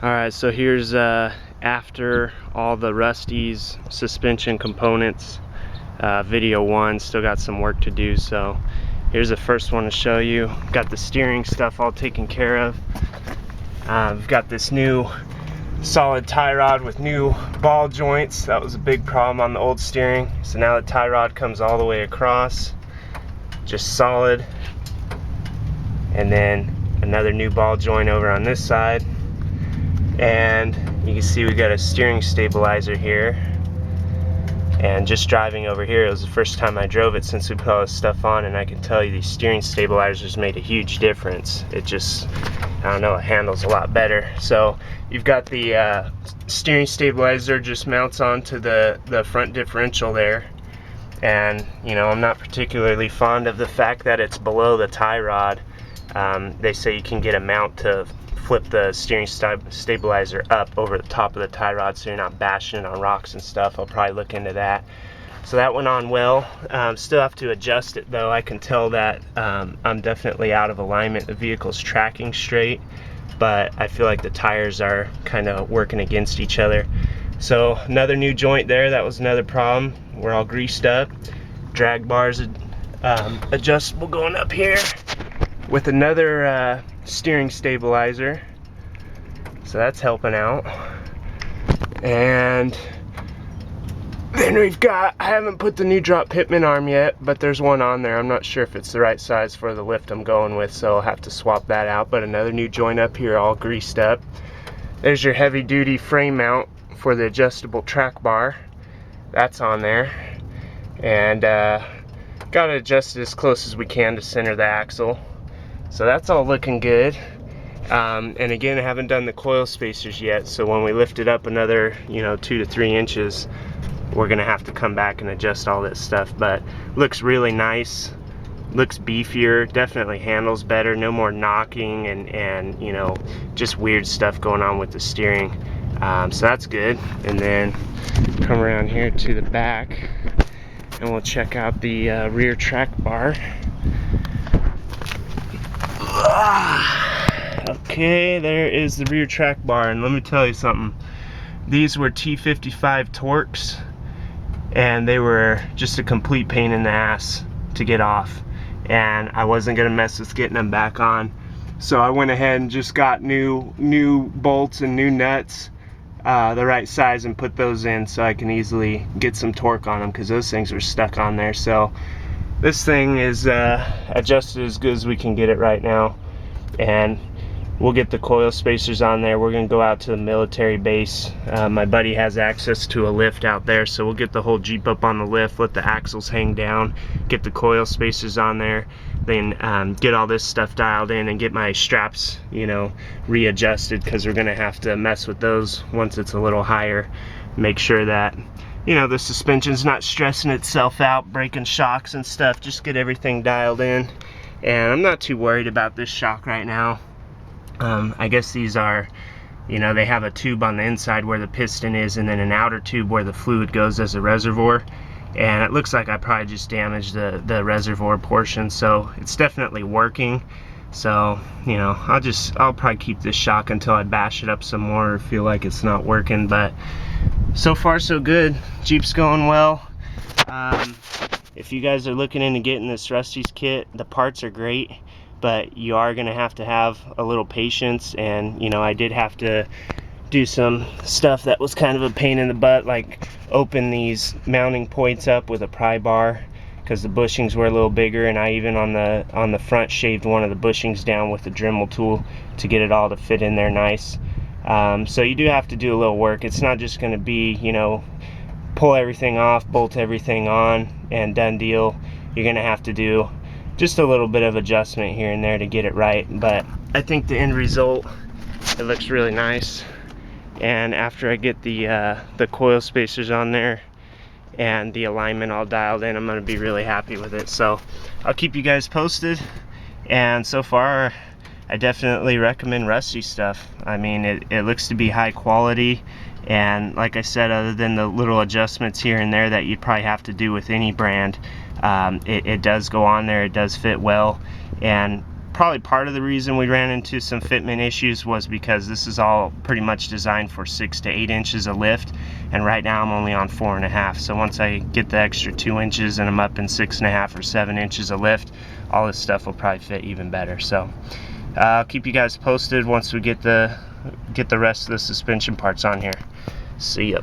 Alright, so here's after all the Rusty's suspension components. Video 1, still got some work to do, so here's the first one to show you. Got the steering stuff all taken care of. We've got this new solid tie rod with new ball joints. That was a big problem on the old steering. So now the tie rod comes all the way across, just solid. And then another new ball joint over on this side. And you can see we got a steering stabilizer here. And just driving over here, it was the first time I drove it since we put all this stuff on, and I can tell you these steering stabilizers made a huge difference. It just, I don't know, it handles a lot better. So you've got the steering stabilizer just mounts onto the front differential there. And you know, I'm not particularly fond of the fact that it's below the tie rod. They say you can get a mount to flip the steering stabilizer up over the top of the tie rod so you're not bashing it on rocks and stuff. I'll probably look into that. So that went on well. Still have to adjust it though. I can tell that I'm definitely out of alignment. The vehicle's tracking straight, but I feel like the tires are kind of working against each other. So another new joint there. That was another problem. We're all greased up. Drag bars adjustable going up here with another steering stabilizer, so that's helping out. And then we've got, I haven't put the new drop pitman arm yet, but there's one on there. I'm not sure if it's the right size for the lift I'm going with, so I'll have to swap that out. But another new joint up here, all greased up. There's your heavy duty frame mount for the adjustable track bar. That's on there. And got to adjust it as close as we can to center the axle. So that's all looking good. And again, I haven't done the coil spacers yet, so when we lift it up another, 2 to 3 inches, we're gonna have to come back and adjust all this stuff. But looks really nice, looks beefier, definitely handles better, no more knocking and just weird stuff going on with the steering. So that's good. And then come around here to the back and we'll check out the rear track bar. Okay, there is the rear track bar, and let me tell you something. These were T55 Torx, and they were just a complete pain in the ass to get off, and I wasn't gonna mess with getting them back on. So I went ahead and just got new bolts and new nuts, the right size, and put those in so I can easily get some torque on them, because those things were stuck on there. So this thing is adjusted as good as we can get it right now, and we'll get the coil spacers on there. We're gonna go out to the military base. My buddy has access to a lift out there, so we'll get the whole Jeep up on the lift, let the axles hang down, get the coil spacers on there, then get all this stuff dialed in and get my straps, readjusted, because we're gonna have to mess with those once it's a little higher. Make sure that the suspension's not stressing itself out, breaking shocks and stuff. Just get everything dialed in. And I'm not too worried about this shock right now. I guess these are, they have a tube on the inside where the piston is, and then an outer tube where the fluid goes as a reservoir. And it looks like I probably just damaged the reservoir portion, so it's definitely working. So, I'll probably keep this shock until I bash it up some more or feel like it's not working. But so far so good. Jeep's going well. If you guys are looking into getting this Rusty's kit, the parts are great, but you are going to have a little patience. And I did have to do some stuff that was kind of a pain in the butt, like open these mounting points up with a pry bar, because the bushings were a little bigger, and I even on the front shaved one of the bushings down with the Dremel tool to get it all to fit in there nice. So you do have to do a little work. It's not just going to be, pull everything off, bolt everything on, and done deal. You're going to have to do just a little bit of adjustment here and there to get it right. But I think the end result, it looks really nice. And after I get the coil spacers on there and the alignment all dialed in, I'm going to be really happy with it. So I'll keep you guys posted. And so far, I definitely recommend Rusty's stuff. I mean, it looks to be high quality, and like I said, other than the little adjustments here and there that you'd probably have to do with any brand, it does go on there, it does fit well. And probably part of the reason we ran into some fitment issues was because this is all pretty much designed for 6 to 8 inches of lift, and right now I'm only on 4.5. So once I get the extra 2 inches and I'm up in 6.5 or 7 inches of lift, all this stuff will probably fit even better. So I'll keep you guys posted once we get the rest of the suspension parts on here. See ya.